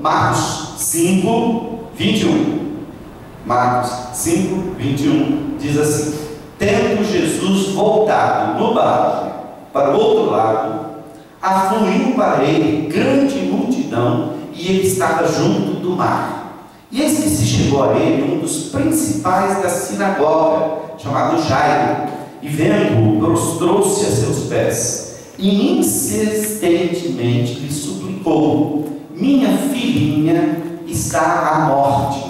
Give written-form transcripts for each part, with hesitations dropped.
Marcos 5, 21. Marcos 5, 21 diz assim: tendo Jesus voltado no barco para o outro lado, afluiu para ele grande multidão, e ele estava junto do mar. E eis que se chegou a ele um dos principais da sinagoga, chamado Jairo, e vendo-o, prostrou-se a seus pés, e insistentemente lhe suplicou: minha filhinha está à morte,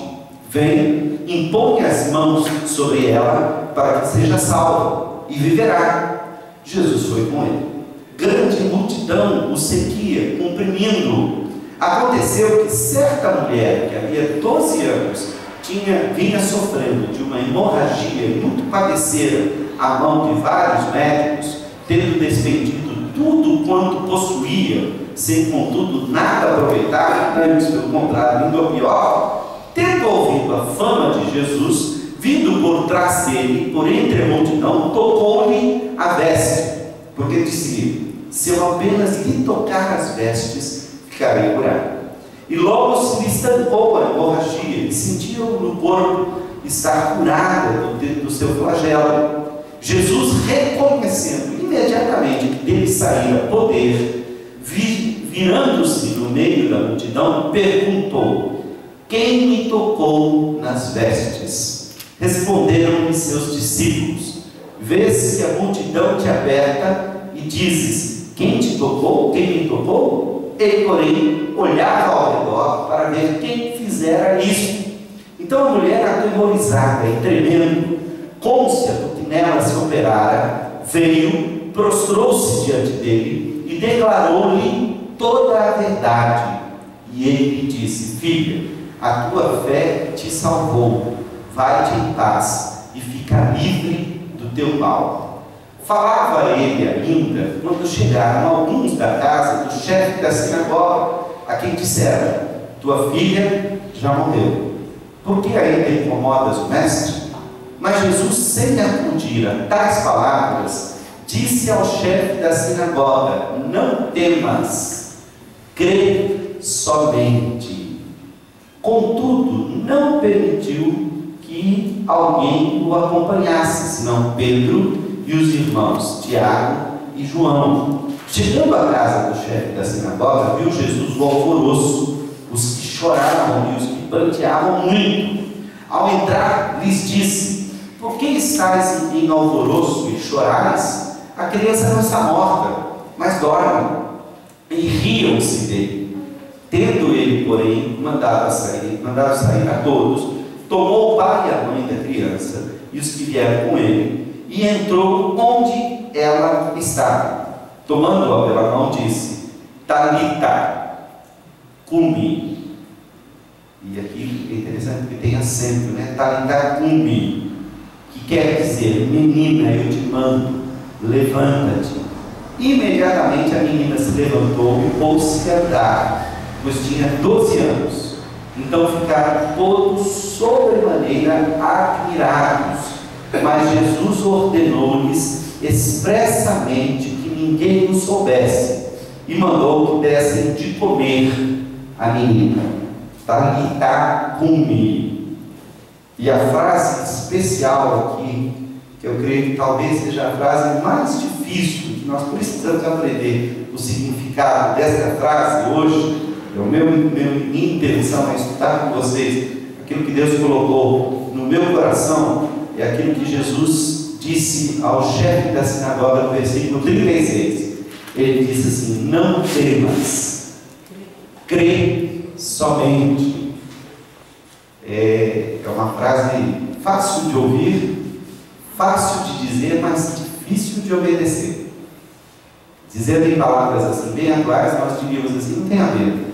vem, impõe as mãos sobre ela, para que seja salva, e viverá. Jesus foi com ele. Grande multidão o seguia, comprimindo-o. Aconteceu que certa mulher, que havia 12 anos, vinha sofrendo de uma hemorragia, e muito padecera à mão de vários médicos, tendo despendido tudo quanto possuía, sem contudo nada aproveitar, pelo contrário, indo ao pior. Tendo ouvido a fama de Jesus, vindo por trás dele, por entre a multidão, tocou-lhe a veste, porque disse: se eu apenas lhe tocar as vestes, ficarei curado. E logo se lhe estancou a hemorragia, e sentiu no corpo estar curada do seu flagelo. Jesus, reconhecendo imediatamente que dele saíra poder, virando-se no meio da multidão, perguntou: quem me tocou nas vestes? Responderam-lhe seus discípulos: vês que a multidão te aperta e dizes: quem te tocou? Quem me tocou? Ele, porém, olhava ao redor para ver quem fizera isso. Então a mulher, atemorizada e tremendo, como se a nela se operara, veio, prostrou-se diante dele e declarou-lhe toda a verdade. E ele lhe disse: filha, a tua fé te salvou, vai-te em paz e fica livre do teu mal. Falava ele ainda quando chegaram alguns da casa do chefe da sinagoga, a quem disseram: tua filha já morreu, por que ainda incomodas o mestre? Mas Jesus, sem acudir a tais palavras, disse ao chefe da sinagoga: não temas, crê somente. Contudo, não permitiu que alguém o acompanhasse, senão Pedro e os irmãos Tiago e João. Chegando à casa do chefe da sinagoga, viu Jesus o alvoroço, os que choravam e os que pranteavam muito. Ao entrar, lhes disse: por que estáis em alvoroço e chorais? A criança não está morta, mas dorme. E riam-se dele. Tendo ele, porém, mandado sair a todos, tomou o pai e a mãe da criança e os que vieram com ele, e entrou onde ela estava. Tomando-a pela mão, disse: Talita, cumi. E aqui é interessante porque tem acento, né? Talita, cumi, que quer dizer: menina, eu te mando, levanta-te. Imediatamente a menina se levantou e pôs-se a andar, pois tinha 12 anos. Então ficaram todos sobremaneira admirados. Mas Jesus ordenou-lhes expressamente que ninguém o soubesse, e mandou que dessem de comer a menina. Talita cumi. E a frase especial aqui, que eu creio que talvez seja a frase mais difícil, que nós precisamos aprender o significado desta frase hoje. Minha intenção é estudar com vocês aquilo que Deus colocou no meu coração, é aquilo que Jesus disse ao chefe da sinagoga no versículo 36. Ele disse assim: não temas, crê somente. É uma frase fácil de ouvir, fácil de dizer, mas difícil de obedecer. Dizendo em palavras assim bem atuais, nós diríamos assim: não tenha medo,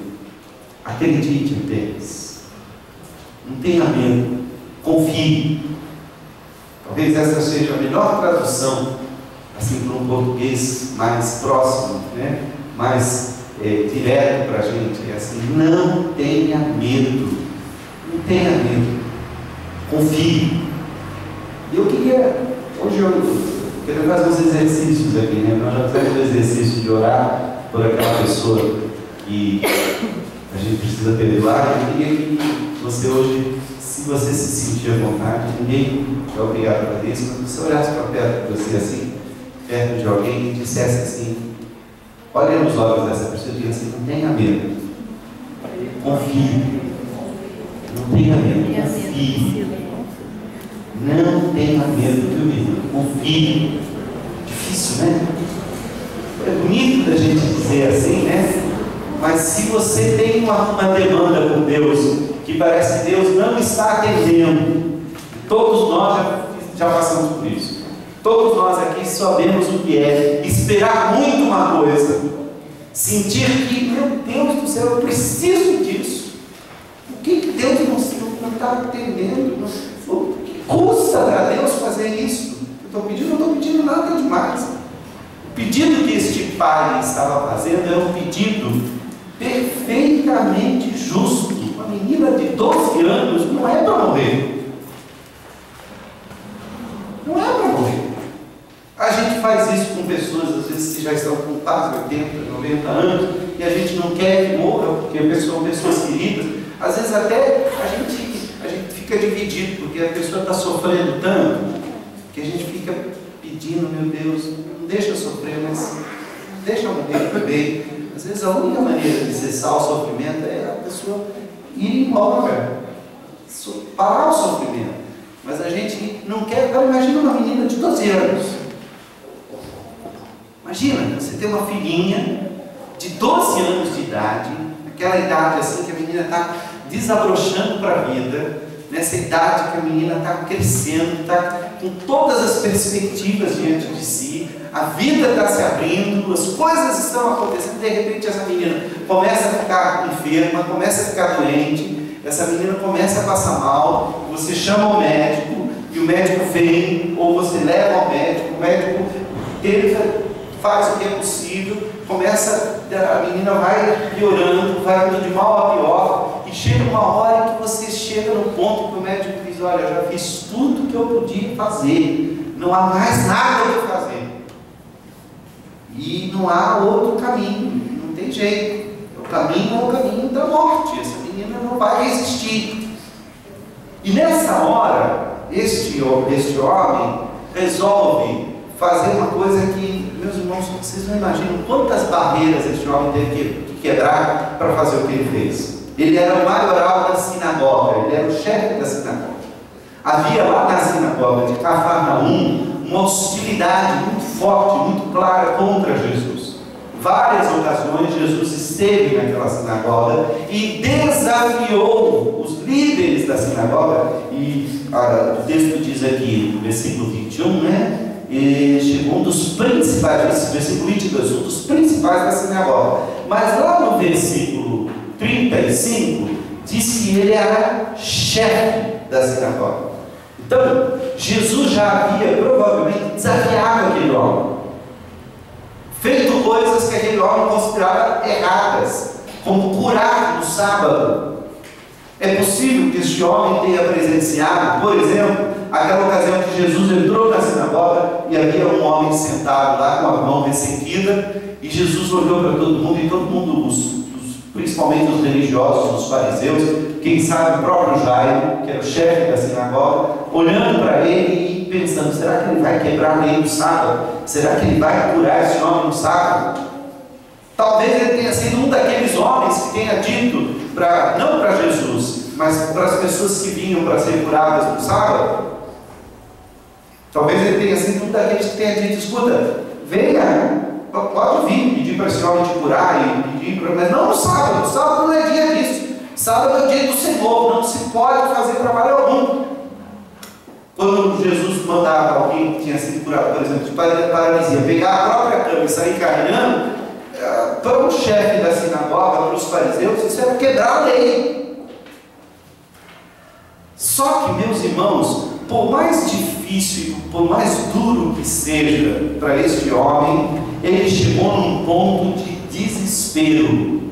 acredite apenas, não tenha medo, confie. Talvez essa seja a melhor tradução assim para um português mais próximo, né? Mais direto para a gente. É assim: não tenha medo, não tenha medo, confie. Eu queria, hoje eu quero fazer uns exercícios aqui, né? Nós já fizemos o exercício de orar por aquela pessoa que a A gente precisa perdoar. Eu queria que você hoje, se você se sentir à vontade, ninguém é obrigado a fazer isso, mas você olhasse para perto de você assim, perto de alguém, e dissesse assim, olha nos olhos dessa pessoa e diga assim, não tenha medo, confie, não tenha medo, confie, não tenha medo, viu, menino? Confie. Difícil, né? É bonito da gente dizer assim, né? Mas se você tem uma demanda com Deus, que parece que Deus não está atendendo, todos nós já passamos por isso. Todos nós aqui sabemos o que é esperar muito uma coisa, sentir que, meu Deus do céu, eu preciso disso. O que Deus não está atendendo? O que custa para Deus fazer isso? Eu não estou pedindo nada demais. O pedido que este pai estava fazendo era um pedido perfeitamente justo. Uma menina de 12 anos não é para morrer. Não é para morrer. A gente faz isso com pessoas, às vezes, que já estão com quase 80, 90 anos, e a gente não quer que morram, porque são pessoas queridas. Às vezes até a gente fica dividido, porque a pessoa está sofrendo tanto, que a gente fica pedindo, meu Deus, não deixa eu sofrer, mas deixa eu morrer também. Às vezes a única maneira de cessar o sofrimento é a pessoa ir embora, parar o sofrimento. Mas a gente não quer. Agora imagina uma menina de 12 anos. Imagina, você tem uma filhinha de 12 anos de idade, aquela idade assim que a menina está desabrochando para a vida, nessa idade que a menina está crescendo, está com todas as perspectivas diante de si, a vida está se abrindo, as coisas estão acontecendo, de repente essa menina começa a ficar enferma, começa a ficar doente, essa menina começa a passar mal, você chama o médico, e o médico vem, ou você leva ao médico, o médico tenta, faz o que é possível, a menina vai piorando, vai indo de mal a pior, e chega uma hora que você chega no ponto que o médico diz, olha, eu já fiz tudo que eu podia fazer, não há mais nada a fazer. E não há outro caminho, não tem jeito. O caminho é o caminho da morte, essa menina não vai resistir. E nessa hora, este homem resolve fazer uma coisa que, meus irmãos, vocês não imaginam quantas barreiras este homem teve que quebrar para fazer o que ele fez. Ele era o maioral da sinagoga, ele era o chefe da sinagoga. Havia lá na sinagoga de Cafarnaum uma hostilidade muito forte, muito clara contra Jesus. Várias ocasiões Jesus esteve naquela sinagoga e desafiou os líderes da sinagoga, e o texto diz aqui no versículo 21, né? E chegou um dos principais, versículo 22, um dos principais da sinagoga. Mas lá no versículo 35 diz que ele era chefe da sinagoga. Então, Jesus já havia provavelmente desafiado aquele homem, feito coisas que aquele homem considerava erradas, como curar no sábado. É possível que este homem tenha presenciado, por exemplo, aquela ocasião que Jesus entrou na sinagoga e havia um homem sentado lá com a mão ressequida, e Jesus olhou para todo mundo, e todo mundo, principalmente os religiosos, os fariseus, quem sabe o próprio Jairo, que era o chefe da sinagoga, olhando para ele e pensando, será que ele vai quebrar a lei do sábado? Será que ele vai curar esse homem no sábado? Talvez ele tenha sido um daqueles homens que tenha dito, não para Jesus, mas para as pessoas que vinham para ser curadas no sábado. Talvez ele tenha sido um daqueles que tenha dito, escuta, venha, pode vir pedir para esse homem te curar, e pedir mas não no sábado. O sábado não é dia disso. Sábado é o dia do Senhor, não se pode fazer trabalho algum. Quando Jesus mandava alguém que tinha sido curado, por exemplo, de paralisia, pegar a própria cama e sair caminhando, para o chefe da sinagoga, para os fariseus, isso era quebrar a lei. Só que, meus irmãos, por mais difícil, por mais duro que seja para este homem, ele chegou num ponto de desespero,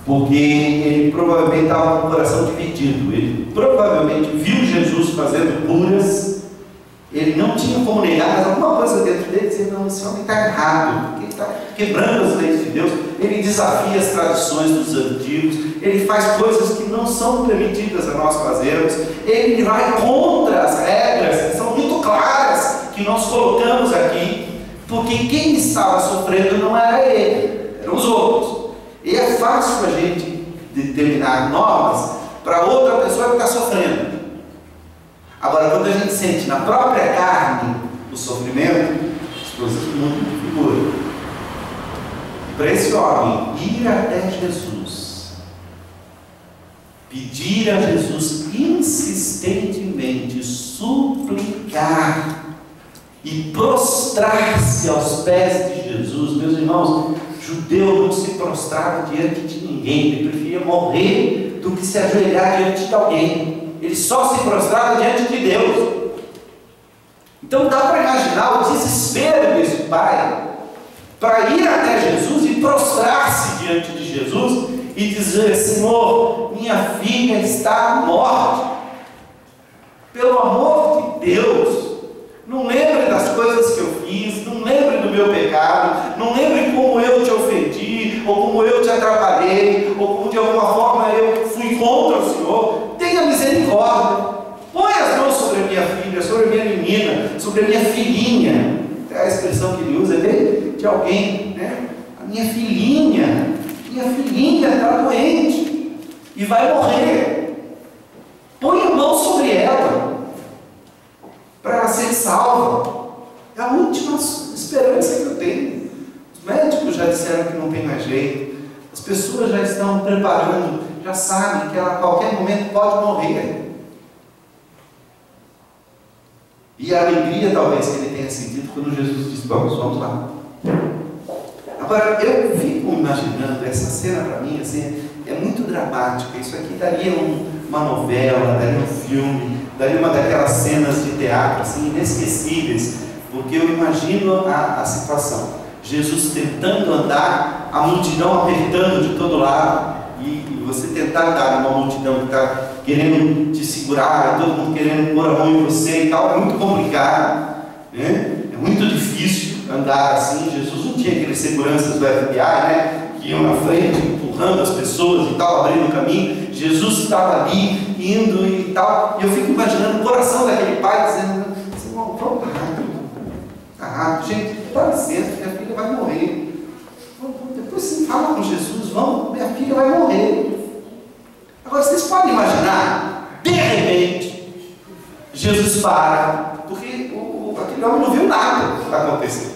porque ele provavelmente estava com o coração dividido. Ele provavelmente viu Jesus fazendo curas, ele não tinha como negar, mas alguma coisa dentro dele dizia, não, esse homem está errado, porque ele está quebrando as leis de Deus. ele desafia as tradições dos antigos, ele faz coisas que não são permitidas a nós fazermos, ele vai contra as regras que são muito claras, que nós colocamos aqui, porque quem estava sofrendo não era ele, eram os outros. E é fácil a gente determinar normas para outra pessoa que está sofrendo. Agora, quando a gente sente na própria carne o sofrimento, as coisas mudam de figura. Para esse homem ir até Jesus, pedir a Jesus insistentemente, suplicar e prostrar-se aos pés de Jesus, meus irmãos, judeu não se prostrava diante de ninguém, ele preferia morrer do que se ajoelhar diante de alguém. Ele só se prostrava diante de Deus. Então dá para imaginar o desespero desse pai para ir até Jesus e prostrar-se diante de Jesus e dizer: Senhor, minha filha está à morte. Pelo amor de Deus, não lembre das coisas que eu fiz, não lembre do meu pecado, não lembre como eu te ofendi, ou como eu te atrapalhei, ou como de alguma forma eu fui contra o Senhor. Tenha misericórdia, põe as mãos sobre a minha filha, sobre a minha menina, sobre a minha filhinha. A expressão que ele usa é de alguém, né? A minha filhinha está doente e vai morrer. Põe a mão sobre ela para ela ser salva. É a última esperança que eu tenho. Os médicos já disseram que não tem mais jeito. As pessoas já estão preparando, já sabem que ela a qualquer momento pode morrer. E a alegria talvez que ele tenha sentido quando Jesus disse: vamos lá. Agora, eu fico imaginando essa cena, para mim, assim, é muito dramática. Isso aqui daria uma novela, daria um filme, daria uma daquelas cenas de teatro assim, inesquecíveis, porque eu imagino a situação. Jesus tentando andar, a multidão apertando de todo lado, e você tentar andar numa multidão que está querendo te segurar, todo mundo querendo pôr a mão em você e tal, é muito complicado, né? É muito difícil andar assim. Jesus não tinha aqueles seguranças do FBI, né, que iam na frente, empurrando as pessoas e tal, abrindo o caminho. Jesus estava ali, indo e tal, e eu fico imaginando o coração daquele pai dizendo: vamos rápido, gente, dá licença, minha filha vai morrer. Depois você fala com Jesus: vamos, minha filha vai morrer. Agora, vocês podem imaginar, de repente, Jesus para, porque aquele homem não viu nada que está acontecendo.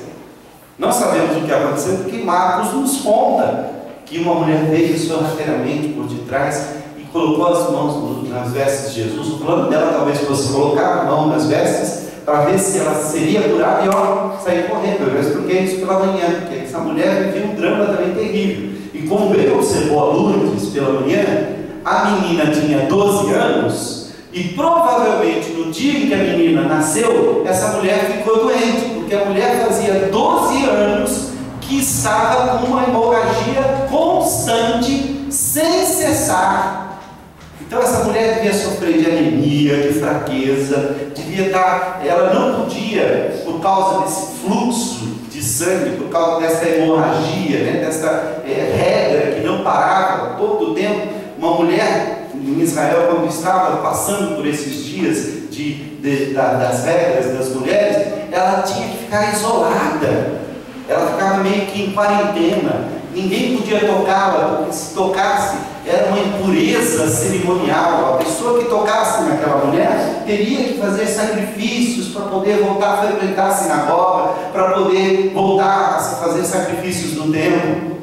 Nós sabemos o que aconteceu porque Marcos nos conta que uma mulher veio sorrateiramente por detrás e colocou as mãos nas vestes de Jesus. O plano dela talvez fosse colocar a mão nas vestes para ver se ela seria curada e sair correndo. Eu já expliquei isso pela manhã, porque essa mulher vivia um drama também terrível. E como bem observou a Lourdes pela manhã, a menina tinha 12 anos e provavelmente no dia em que a menina nasceu, essa mulher ficou doente, porque a mulher fazia 12 anos que estava com uma hemorragia constante, sem cessar. Então essa mulher devia sofrer de anemia, de fraqueza, devia estar, ela não podia, por causa desse fluxo de sangue, por causa dessa hemorragia, né, dessa regra que não parava todo o tempo. Uma mulher em Israel, quando estava passando por esses dias das regras das mulheres, ela tinha que ficar isolada, ela ficava meio que em quarentena, ninguém podia tocá-la, porque se tocasse era uma impureza cerimonial. A pessoa que tocasse naquela mulher teria que fazer sacrifícios para poder voltar a frequentar a sinagoga, para poder voltar a fazer sacrifícios no templo.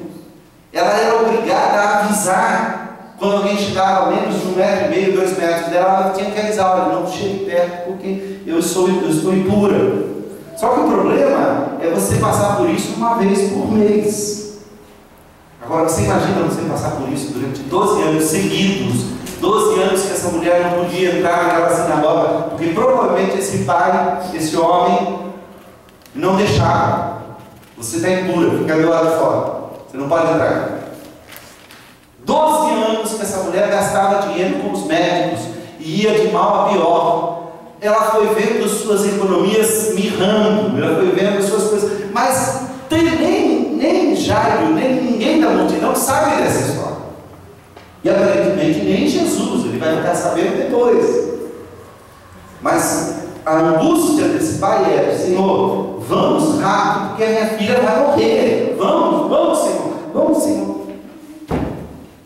Ela era obrigada a avisar. Quando alguém chegava a menos de 1,5 metro, 2 metros dela, ela tinha que avisar: olha, não chegue perto porque eu estou impura. Só que o problema é você passar por isso uma vez por mês. Agora você imagina você passar por isso durante 12 anos seguidos, 12 anos que essa mulher não podia entrar naquela sinagoga, porque provavelmente esse pai, esse homem, não deixava. Você está impura, fica do lado de fora, você não pode entrar. 12 anos que essa mulher gastava dinheiro com os médicos e ia de mal a pior. Ela foi vendo suas economias mirrando, ela foi vendo suas coisas, mas nem Jairo, nem ninguém da multidão sabe dessa história. E aparentemente nem Jesus, ele vai ficar sabendo depois. Mas a angústia desse pai era: Senhor, vamos rápido, porque a minha filha vai morrer. Vamos, Senhor, vamos, Senhor.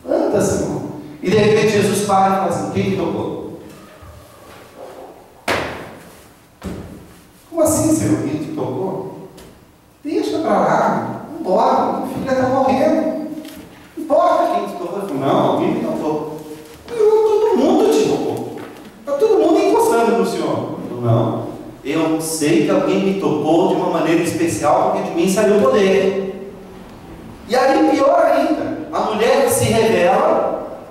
Anda, Senhor. E de repente Jesus para e fala assim: quem tocou? Como assim, Senhor? Quem te tocou? Deixa para lá, embora, minha filha está morrendo. Não importa quem te tocou. Não, alguém me tocou. Todo mundo te tocou. Está todo mundo encostando no Senhor. Não, eu sei que alguém me tocou de uma maneira especial, porque de mim saiu o poder. E aí, pior ainda, a mulher que se revela,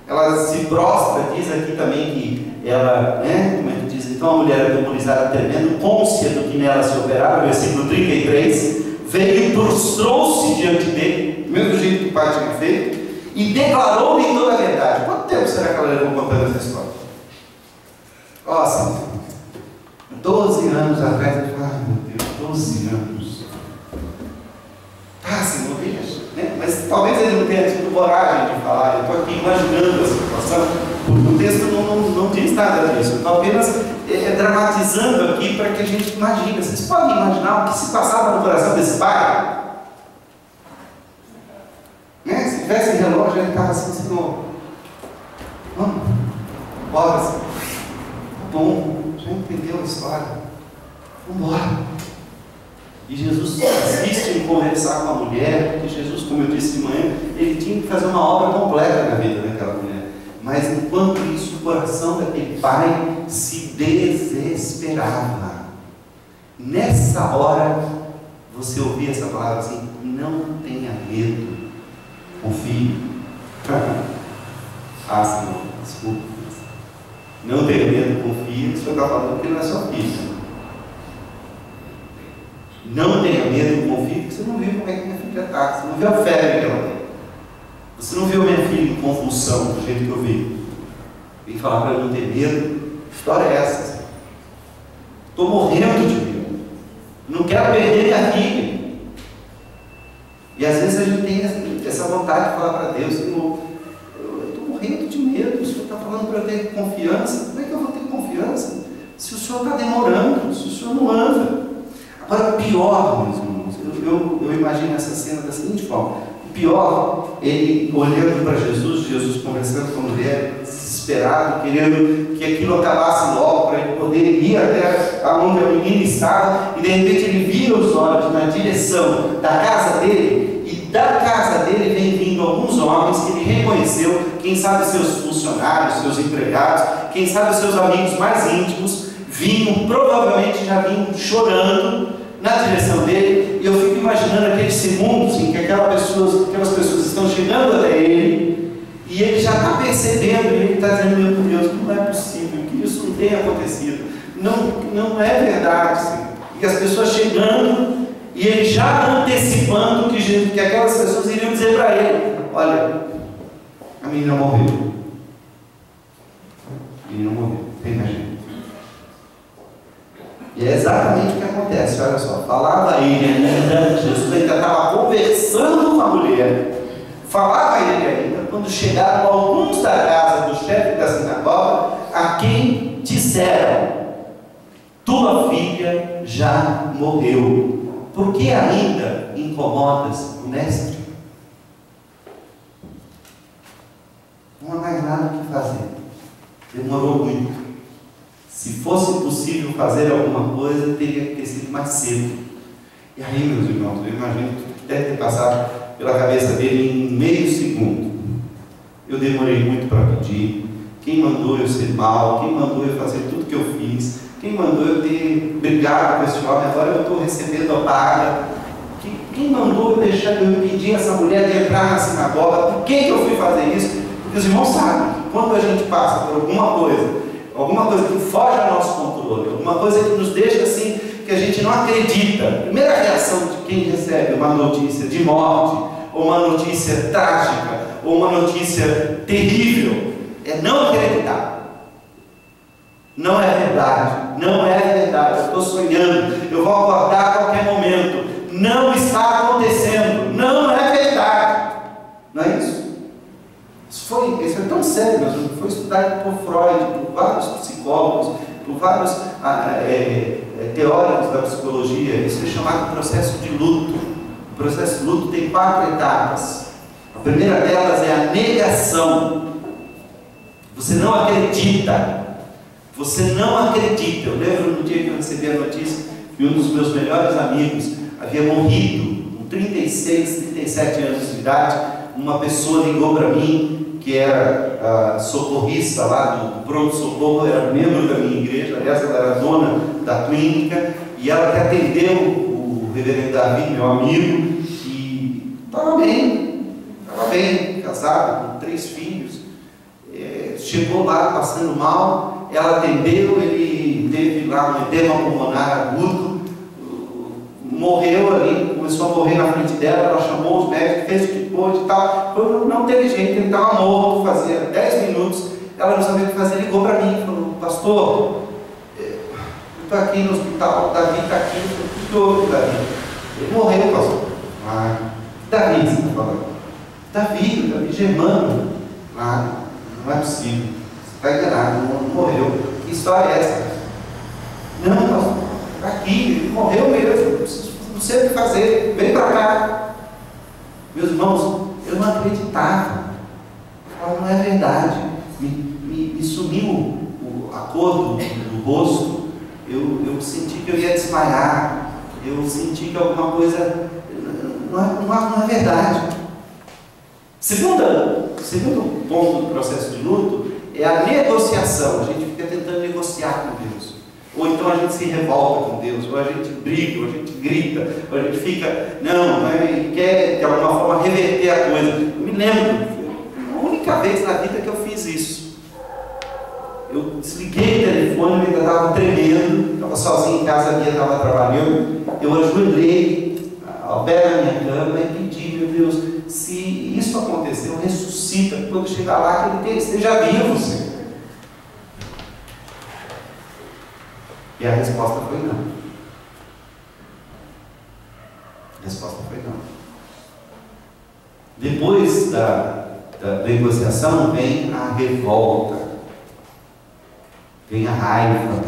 ela se prostra, diz aqui também que ela, como é que diz? Então a mulher atemorizada, tremendo, cônscia do que nela se operava, versículo 33, veio e prostrou-se diante dele, do mesmo jeito que o pai tinha feito, e declarou-lhe toda a verdade. Quanto tempo será que ela levou contando essa história? Assim, 12 anos atrás, eu falei: meu Deus, 12 anos. Senhor, deixa, né? Mas talvez ele não tenha tido coragem de falar. Eu estou aqui imaginando a situação. O texto não diz nada disso. Estou apenas dramatizando aqui para que a gente imagine. Vocês podem imaginar o que se passava no coração desse pai? Né? Se tivesse relógio, ele estava assim: Senhor, vamos, bora, Senhor. Bom, já entendeu a história? Vamos embora. E Jesus insiste em conversar com a mulher, porque Jesus, como eu disse de manhã, ele tinha que fazer uma obra completa na vida daquela mulher. Mas enquanto isso, o coração daquele pai se desesperava. Nessa hora, você ouvia essa palavra assim: não tenha medo, confie. Senhor, desculpa. Não tenha medo, confie. O Senhor está falando que não é sua filha. Não tenha medo, confie, porque você não viu como é que minha filha está. Você não viu a febre que ela tem. Você não viu minha filha em convulsão, do jeito que eu vi. Vem falar para eu não ter medo. Que história é essa? Estou morrendo de medo. Não quero perder minha filha. E às vezes a gente tem essa vontade de falar para Deus: Senhor, eu estou morrendo de medo. O Senhor está falando para eu ter confiança. Como é que eu vou ter confiança se o Senhor está demorando, se o Senhor não anda? Agora, o pior, meus irmãos, eu imagino essa cena da seguinte forma: o pior, ele olhando para Jesus conversando com a mulher, desesperado, querendo que aquilo acabasse logo, para ele poder ir até onde a menina estava, e de repente ele vira os olhos na direção da casa dele, e da casa dele vem vindo alguns homens que ele reconheceu, quem sabe seus funcionários, seus empregados, quem sabe seus amigos mais íntimos, provavelmente já vinham chorando na direção dele. E eu fico imaginando aqueles segundos em que aquelas pessoas estão chegando até ele, e ele já está percebendo, e ele está dizendo: meu Deus, não é possível que isso não tenha acontecido, não é verdade, Senhor. E as pessoas chegando, e ele já antecipando que aquelas pessoas iriam dizer para ele: olha, a menina morreu. A menina morreu, tem mais gente. E é exatamente o que acontece, olha só. Falava ele ainda, Jesus ainda estava conversando com a mulher. Falava ele ainda, quando chegaram alguns da casa do chefe da sinagoga, a quem disseram: tua filha já morreu, por que ainda incomodas o mestre? Não há mais nada o que fazer. Demorou muito. Se fosse possível fazer alguma coisa, teria que ter sido mais cedo. E aí, meus irmãos, eu imagino que deve ter passado pela cabeça dele em meio segundo. Eu demorei muito para pedir. Quem mandou eu ser mal? Quem mandou eu fazer tudo que eu fiz? Quem mandou eu ter brigado com esse homem? Agora eu estou recebendo a paga. Quem mandou eu impedir essa mulher de entrar na sinagoga? Por que eu fui fazer isso? Porque os irmãos sabem que quando a gente passa por alguma coisa que foge ao nosso controle, alguma coisa que nos deixa assim, que a gente não acredita, a primeira reação de quem recebe uma notícia de morte, ou uma notícia trágica, ou uma notícia terrível, é não acreditar. Não é verdade, não é verdade, eu estou sonhando, eu vou acordar a qualquer momento, não está acontecendo, Isso foi tão sério, mas foi estudado por Freud, por vários psicólogos, por vários teóricos da psicologia. Isso é chamado processo de luto. O processo de luto tem 4 etapas. A primeira delas é a negação. Você não acredita. Você não acredita. Eu lembro no dia que eu recebi a notícia que um dos meus melhores amigos havia morrido, com 36, 37 anos de idade. Uma pessoa ligou para mim, que era socorrista lá do pronto-socorro, era membro da minha igreja, aliás, ela era dona da clínica, e ela que atendeu o reverendo Davi, meu amigo, e estava bem, casado, com 3 filhos. Chegou lá passando mal, ela atendeu, ele teve lá um edema pulmonar agudo, morreu ali, começou a morrer na frente dela, ela chamou os médicos, fez o que pôde e tal, não teve jeito, ele estava morto, fazia 10 minutos, ela não sabia o que fazer, ligou para mim, falou: pastor, eu estou aqui no hospital, o Davi está aqui, o que houve, Davi? Ele morreu, pastor. Davi, você está falando? Davi Germano. Não é possível, você está enganado, não morreu. Que história é essa? Não, pastor, está aqui, ele morreu mesmo, não sei o que fazer, vem para cá. Meus irmãos, eu não acreditava. Não é verdade. Me sumiu a cor do rosto. Eu senti que eu ia desmaiar. Eu senti que alguma coisa não é verdade. Segundo ponto do processo de luto é a negociação. A gente fica tentando negociar com Deus. Ou então a gente se revolta com Deus, ou a gente briga, ou a gente grita, ou a gente fica, quer de alguma forma reverter a coisa. Eu me lembro, foi a única vez na vida que eu fiz isso. Eu desliguei o telefone, eu ainda estava tremendo, estava sozinho em casa, a Bia estava trabalhando. Eu ajoelhei ao pé da minha cama e pedi: meu Deus, se isso aconteceu, ressuscita, quando chegar lá, que ele esteja vivo, Senhor. E a resposta foi não. A resposta foi não. Depois da negociação vem a revolta, vem a raiva,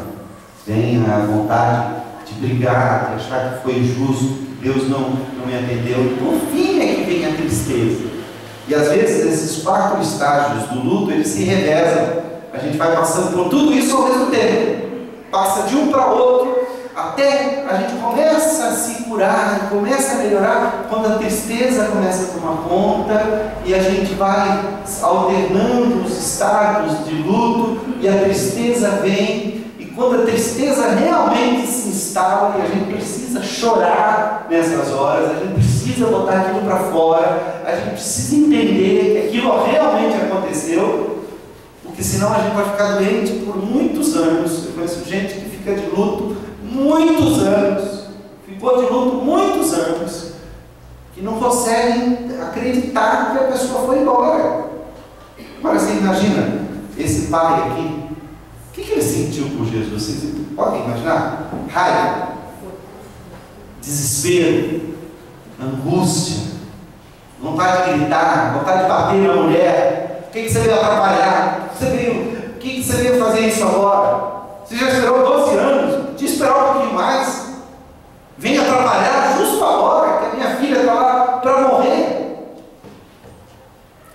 vem a vontade de brigar, de achar que foi injusto, que Deus não me atendeu. E por fim é que vem a tristeza. E às vezes esses 4 estágios do luto, eles se revezam. A gente vai passando por tudo isso ao mesmo tempo. Passa de um para outro, até a gente começa a se curar, começa a melhorar, quando a tristeza começa a tomar conta, e a gente vai alternando os estados de luto, e a tristeza vem, e quando a tristeza realmente se instala, e a gente precisa chorar nessas horas, a gente precisa botar aquilo para fora, a gente precisa entender que aquilo realmente aconteceu, porque senão a gente vai ficar doente por muitos anos. Eu conheço gente que fica de luto muitos anos, ficou de luto muitos anos, que não conseguem acreditar que a pessoa foi embora. Agora você imagina, esse pai aqui, o que ele sentiu por Jesus? Vocês podem imaginar? Raiva, desespero, angústia, vontade de gritar, vontade de bater na mulher. O que você veio atrapalhar? O que você veio fazer isso agora? Você já esperou 12 anos, te esperar um pouquinho mais. Vem atrapalhar justo agora, que a minha filha está lá para morrer.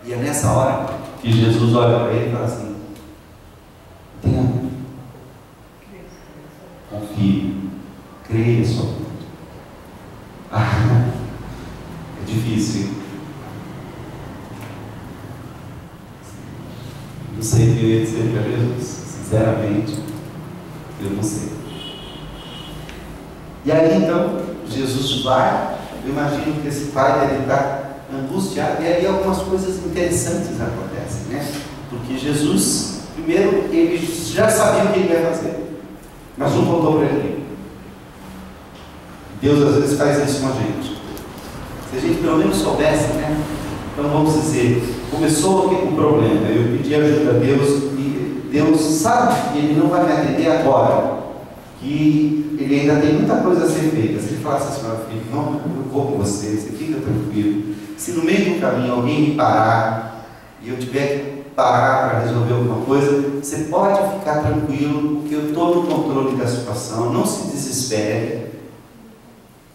E é nessa hora que Jesus olha para ele e fala assim: tenha confie, creia somente. É difícil, hein? Não sei o que eu ia dizer para Jesus, sinceramente, eu não sei. E aí então, Jesus vai, eu imagino que esse pai deve estar angustiado, e aí algumas coisas interessantes acontecem, né? Porque Jesus, primeiro, ele já sabia o que ele ia fazer, mas não contou para ele. Deus às vezes faz isso com a gente. Se a gente pelo menos soubesse, né? Então vamos dizer, começou o problema, eu pedi ajuda a Deus, e Deus sabe que Ele não vai me atender agora, que Ele ainda tem muita coisa a ser feita. Se Ele falasse assim: meu filho, não, eu vou com você fica tranquilo. Se no meio do caminho alguém me parar, e eu tiver que parar para resolver alguma coisa, você pode ficar tranquilo, porque eu estou no controle da situação, não se desespere.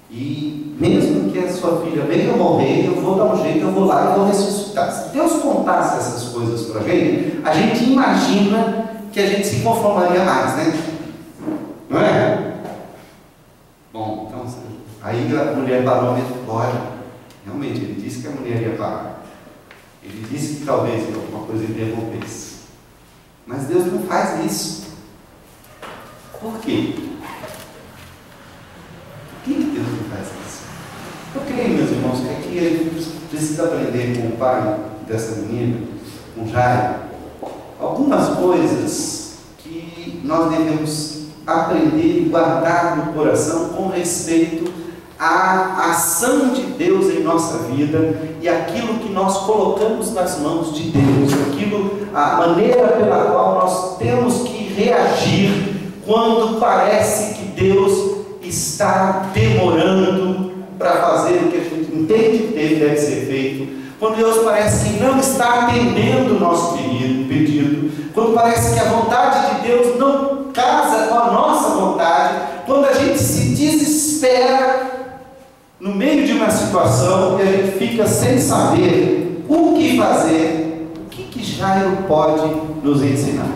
E mesmo que a sua filha venha a morrer, eu vou dar um jeito, eu vou lá e vou ressuscitar. Se Deus contasse essas coisas para a gente imagina que a gente se conformaria mais, né? Não é? Bom, então, aí a mulher parou mesmo, olha, realmente, ele disse que a mulher ia parar. Ele disse que talvez alguma coisa interrompesse. Mas Deus não faz isso. Por quê? Por que Deus não faz isso? Eu creio, meus irmãos, que aqui a gente precisa aprender com o pai dessa menina, com Jairo, algumas coisas que nós devemos aprender e guardar no coração com respeito à ação de Deus em nossa vida e aquilo que nós colocamos nas mãos de Deus, a maneira pela qual nós temos que reagir quando parece que Deus está demorando para fazer o que a gente entende que deve ser feito, quando Deus parece que não está atendendo o nosso pedido, quando parece que a vontade de Deus não casa com a nossa vontade, quando a gente se desespera no meio de uma situação e a gente fica sem saber o que fazer, o que Jairo pode nos ensinar?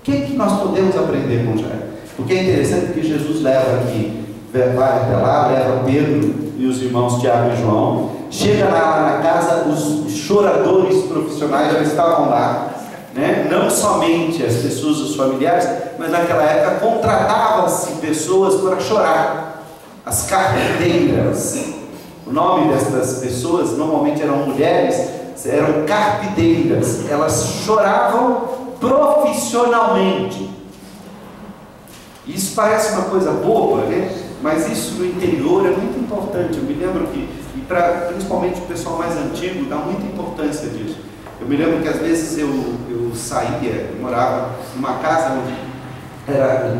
O que nós podemos aprender com Jairo? Porque é interessante que Jesus leva aqui, vai até lá, leva Pedro e os irmãos Tiago e João, chega lá na casa, os choradores profissionais já estavam lá, né? Não somente as pessoas, os familiares, mas naquela época contratavam-se pessoas para chorar, as carpideiras. O nome dessas pessoas normalmente eram mulheres, eram carpideiras, elas choravam profissionalmente. Isso parece uma coisa boba, né? Mas isso no interior é muito importante. Eu me lembro que, principalmente o pessoal mais antigo, dá muita importância disso. Eu me lembro que às vezes eu saía, eu morava numa casa onde era,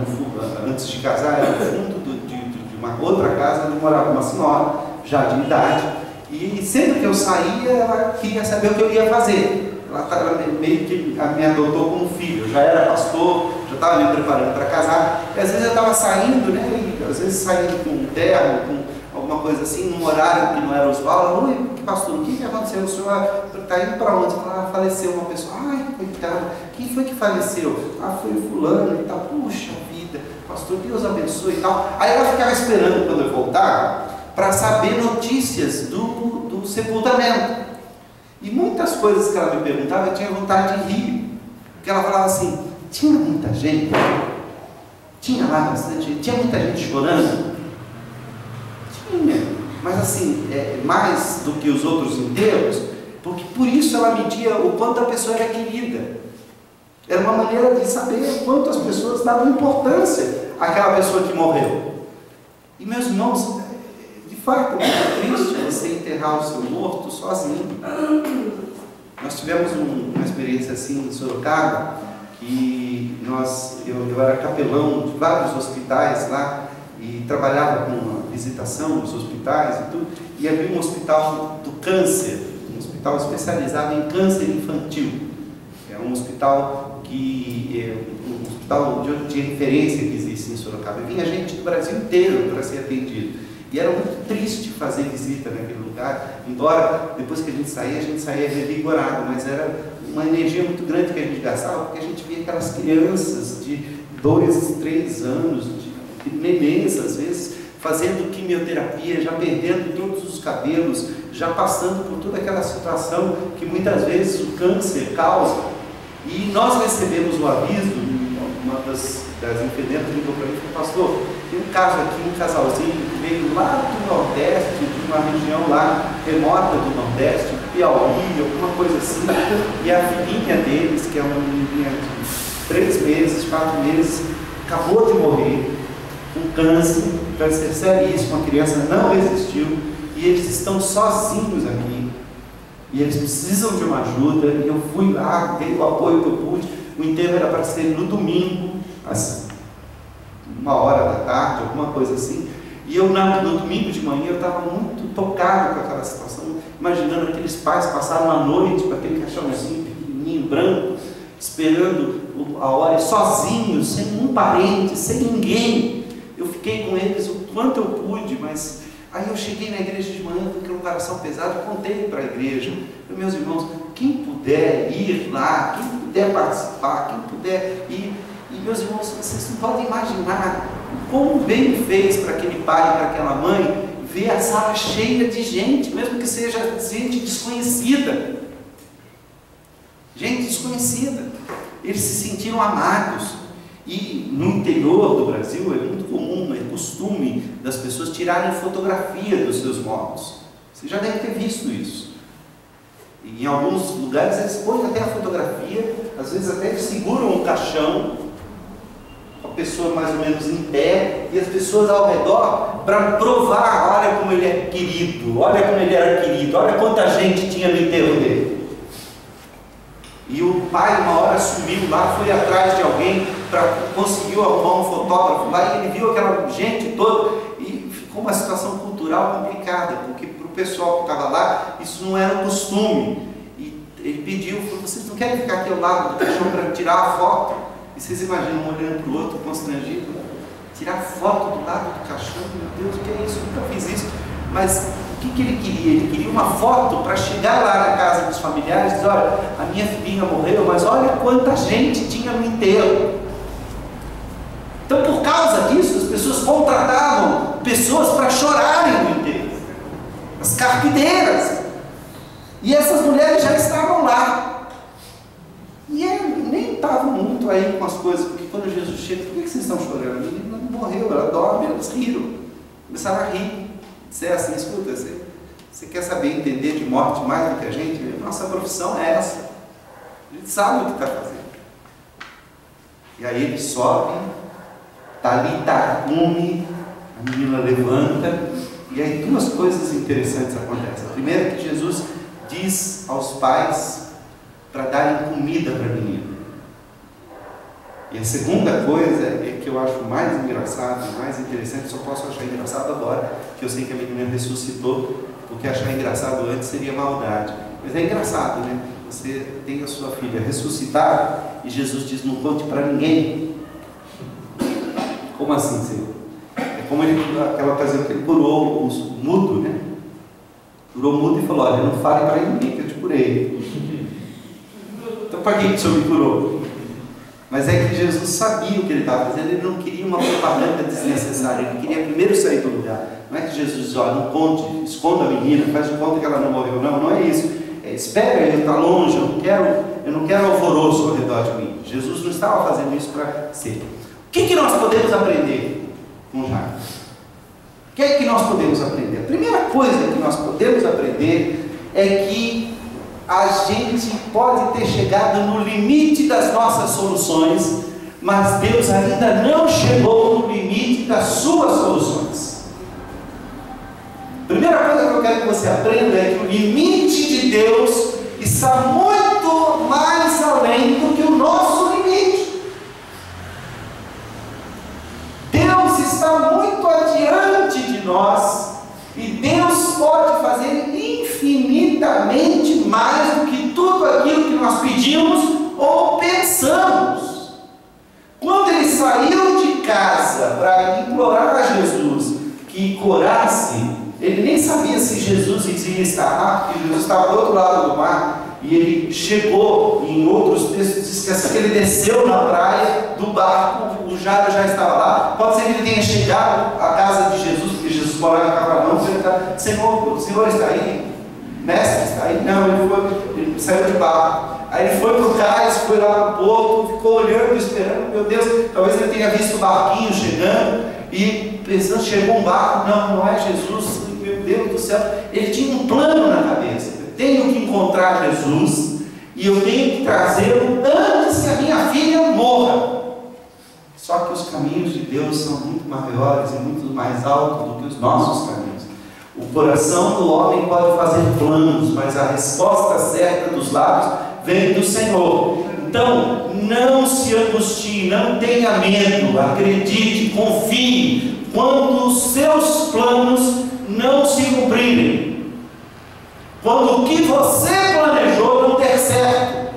antes de casar, era no fundo de uma outra casa onde morava uma senhora, já de idade, e sempre que eu saía, ela queria saber o que eu ia fazer. Ela meio que me adotou como filho. Eu já era pastor, já estava me preparando para casar, e às vezes eu estava saindo, né? E às vezes saindo com um terno, com alguma coisa assim, num horário que não era usual. Oi, pastor, o que aconteceu? O senhor está indo para onde? Faleceu uma pessoa. Ai, coitado, quem foi que faleceu? Foi o fulano e tal. Puxa vida, pastor, Deus abençoe e tal. Aí ela ficava esperando quando eu voltar para saber notícias do sepultamento. E muitas coisas que ela me perguntava, eu tinha vontade de rir. Porque ela falava assim, tinha muita gente? Tinha lá bastante gente? Tinha muita gente chorando? Tinha, mas assim, mais do que os outros enterros, porque por isso ela media o quanto a pessoa era querida. Era uma maneira de saber o quanto as pessoas davam importância àquela pessoa que morreu. E meus irmãos, de fato, é muito triste você enterrar o seu morto sozinho. Nós tivemos uma experiência assim em Sorocaba, que eu era capelão de vários hospitais lá, e trabalhava com a visitação dos hospitais e tudo, e havia um hospital do câncer, um hospital especializado em câncer infantil. É um hospital de referência que existe em Sorocaba. E vinha gente do Brasil inteiro para ser atendido. E era muito triste fazer visita naquele lugar, embora depois que a gente saía revigorado, mas era uma energia muito grande que a gente gastava, porque a gente via aquelas crianças de 2, 3 anos, de nenês às vezes, fazendo quimioterapia, já perdendo todos os cabelos, já passando por toda aquela situação que muitas vezes o câncer causa. E nós recebemos o aviso, uma das enfermeiras ligou para mim e falou, pastor, tem um caso aqui, um casalzinho que veio lá do Nordeste, de uma região lá remota do Nordeste, Piauí, alguma coisa assim, e a filhinha deles, que é uma menininha de 3 meses, 4 meses, acabou de morrer com câncer seríssimo, a criança não resistiu, e eles estão sozinhos aqui, e eles precisam de uma ajuda, e eu fui lá, dei o apoio que eu pude. O enterro era para ser no domingo, às 13h, alguma coisa assim, e eu no domingo de manhã eu estava muito tocado com aquela situação, imaginando aqueles pais passaram a noite com aquele caixãozinho pequenininho, branco, esperando a hora, sozinhos, sem um parente, sem ninguém. Eu fiquei com eles o quanto eu pude, mas aí eu cheguei na igreja de manhã com aquele coração pesado, contei para a igreja, meus irmãos, quem puder ir lá, quem puder participar, quem puder ir, e meus irmãos, vocês não podem imaginar como bem fez para aquele pai e para aquela mãe ver a sala cheia de gente, mesmo que seja gente desconhecida. Gente desconhecida. Eles se sentiram amados. E no interior do Brasil é muito comum, é costume das pessoas tirarem fotografia dos seus mortos. Você já deve ter visto isso. E em alguns lugares eles põem até a fotografia, às vezes até seguram o caixão, a pessoa mais ou menos em pé, e as pessoas ao redor, para provar, olha como ele é querido, olha como ele era querido, olha quanta gente tinha no enterro dele. E o pai uma hora subiu lá, foi atrás de alguém, conseguiu arrumar um fotógrafo lá, e ele viu aquela gente toda, e ficou uma situação cultural complicada, porque para o pessoal que estava lá, isso não era um costume. E ele pediu, falou, vocês não querem ficar aqui ao lado do caixão para tirar a foto? E vocês imaginam um olhando para o outro, constrangido, tirar foto do lado do caixão? Meu Deus, o que é isso? Eu nunca fiz isso. Mas o que ele queria? Ele queria uma foto para chegar lá na casa dos familiares e dizer, olha, a minha filhinha morreu, mas olha quanta gente tinha no enterro. Então, por causa disso, as pessoas contratavam pessoas para chorarem no enterro. As carpideiras. E essas mulheres já estavam lá. E nem estavam muito aí com as coisas, porque quando Jesus chega, por que vocês estão chorando? A menina não morreu, ela dorme, elas riram. Começaram a rir. Disseram assim, escuta, você quer saber entender de morte mais do que a gente? Nossa profissão é essa. A gente sabe o que está fazendo. E aí ele sobe, Talita cumi, a menina levanta, e aí duas coisas interessantes acontecem. A primeira é que Jesus diz aos pais para darem comida para a menina. E a segunda coisa é que eu acho mais engraçado, mais interessante, só posso achar engraçado agora, que eu sei que a menina ressuscitou, porque achar engraçado antes seria maldade. Mas é engraçado, né? Você tem a sua filha ressuscitada e Jesus diz, não conte para ninguém. Como assim, Senhor? É como aquela ocasião que ele curou o mudo, né? Curou o mudo e falou, olha, não fale para ninguém que eu te curei. Então para que o Senhor me curou? Mas é que Jesus sabia o que ele estava fazendo, ele não queria uma propaganda desnecessária, ele queria primeiro sair do lugar. Não é que Jesus diz, olha, não conte, esconda a menina, faz de conta que ela não morreu. Não, não é isso. Espera, ele está longe, eu não quero alvoroço ao redor de mim. Jesus não estava fazendo isso para ser. O que nós podemos aprender com Jairo? O que é que nós podemos aprender? A primeira coisa que nós podemos aprender é que a gente pode ter chegado no limite das nossas soluções, mas Deus ainda não chegou no limite das suas soluções. A primeira coisa que eu quero que você aprenda é que o limite de Deus está muito mais além do que o nosso limite. Deus está muito adiante de nós e Deus pode fazer infinitamente mais do que tudo aquilo que nós pedimos ou pensamos. Quando ele saiu de casa para implorar a Jesus que curasse, ele nem sabia se Jesus ia estar lá, porque Jesus estava do outro lado do mar, e ele chegou, e em outros textos diz que assim que ele desceu na praia do barco, o Jairo já estava lá. Pode ser que ele tenha chegado à casa de Jesus, porque Jesus morava em Cafarnaum, e ele está, Senhor, o Senhor está aí? Mestre está aí? Não, ele saiu de barco. Aí ele foi para o cais, foi lá no porto, ficou olhando, esperando, meu Deus, talvez ele tenha visto o barquinho chegando, e pensando, chegou um barco, não é Jesus, meu Deus do céu. Ele tinha um plano na cabeça, eu tenho que encontrar Jesus, e eu tenho que trazê-lo antes que a minha filha morra. Só que os caminhos de Deus são muito maiores e muito mais altos do que os nossos caminhos. O coração do homem pode fazer planos, mas a resposta certa dos lábios vem do Senhor. Então, não se angustie, não tenha medo, acredite, confie, quando os seus planos não se cumprirem. quando o que você planejou não der certo.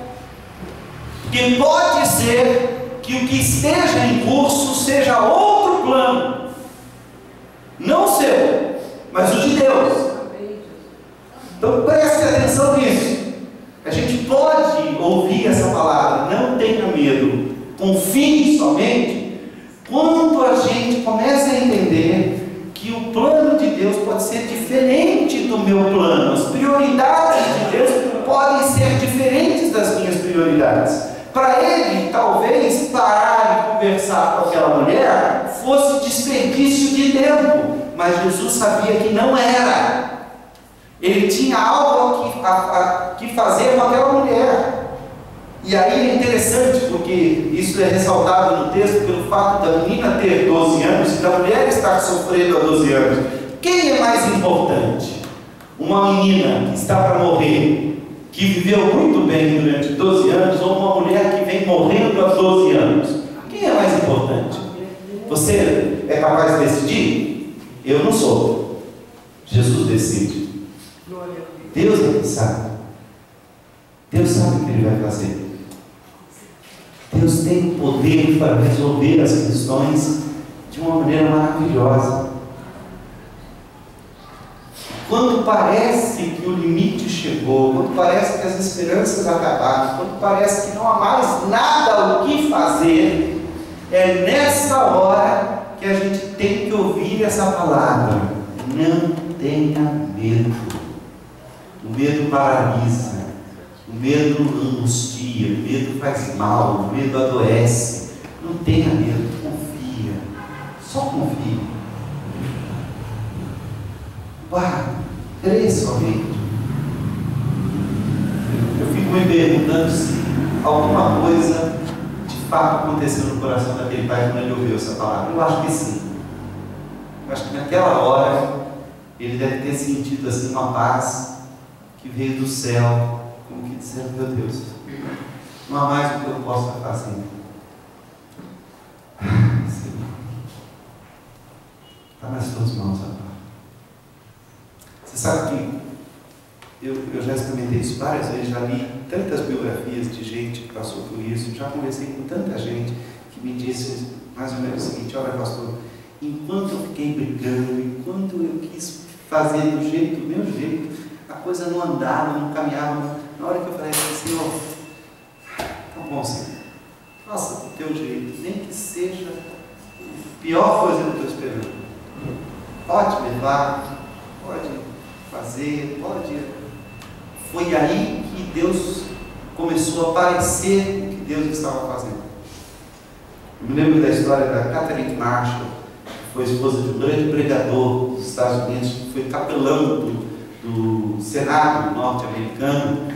Porque pode ser que o que esteja em curso seja outro plano, não o seu, mas o de Deus. Então preste atenção nisso. A gente pode ouvir essa palavra, não tenha medo, confie somente, quando a gente começa a entender que o plano de Deus pode ser diferente do meu plano, as prioridades de Deus podem ser diferentes das minhas prioridades. Para ele, talvez, parar e conversar com aquela mulher fosse desperdício de tempo, mas Jesus sabia que não era. Ele tinha algo que fazer com aquela mulher. E aí é interessante, porque isso é ressaltado no texto pelo fato da menina ter 12 anos e da mulher estar sofrendo há 12 anos. Quem é mais importante? Uma menina que está para morrer, que viveu muito bem durante 12 anos, ou uma mulher que vem morrendo há 12 anos? Quem é mais importante? Você é capaz de decidir? Eu não sou. Jesus decide. Deus é que sabe. Deus sabe o que Ele vai fazer. Deus tem o poder para resolver as questões de uma maneira maravilhosa. Quando parece que o limite chegou, quando parece que as esperanças acabaram, quando parece que não há mais nada o que fazer, é nessa hora que a gente tem que ouvir essa palavra: não tenha medo. O medo paralisa, o medo angustia, o medo faz mal, o medo adoece. Não tenha medo, confia, só confia. Crê somente. Eu fico me perguntando se alguma coisa de fato aconteceu no coração daquele pai quando ele ouviu essa palavra. Eu acho que sim. Eu acho que naquela hora ele deve ter sentido assim uma paz que veio do céu, como que dizendo: meu Deus, não há mais o que eu possa fazer. Senhor, está nas tuas mãos agora. Você sabe que eu já experimentei isso várias vezes, já li tantas biografias de gente que passou por isso, já conversei com tanta gente que me disse mais ou menos o seguinte: olha, pastor, enquanto eu fiquei brigando, enquanto eu quis fazer do meu jeito, a coisa não andava, não caminhava. Na hora que eu falei assim: Senhor, tá bom, Senhor, faça do teu jeito, nem que seja a pior coisa que eu estou esperando. Pode levar, pode fazer, pode. Foi aí que Deus começou a aparecer o que Deus estava fazendo. Eu me lembro da história da Catherine Marshall, que foi esposa de um grande pregador dos Estados Unidos, que foi capelão do Senado norte-americano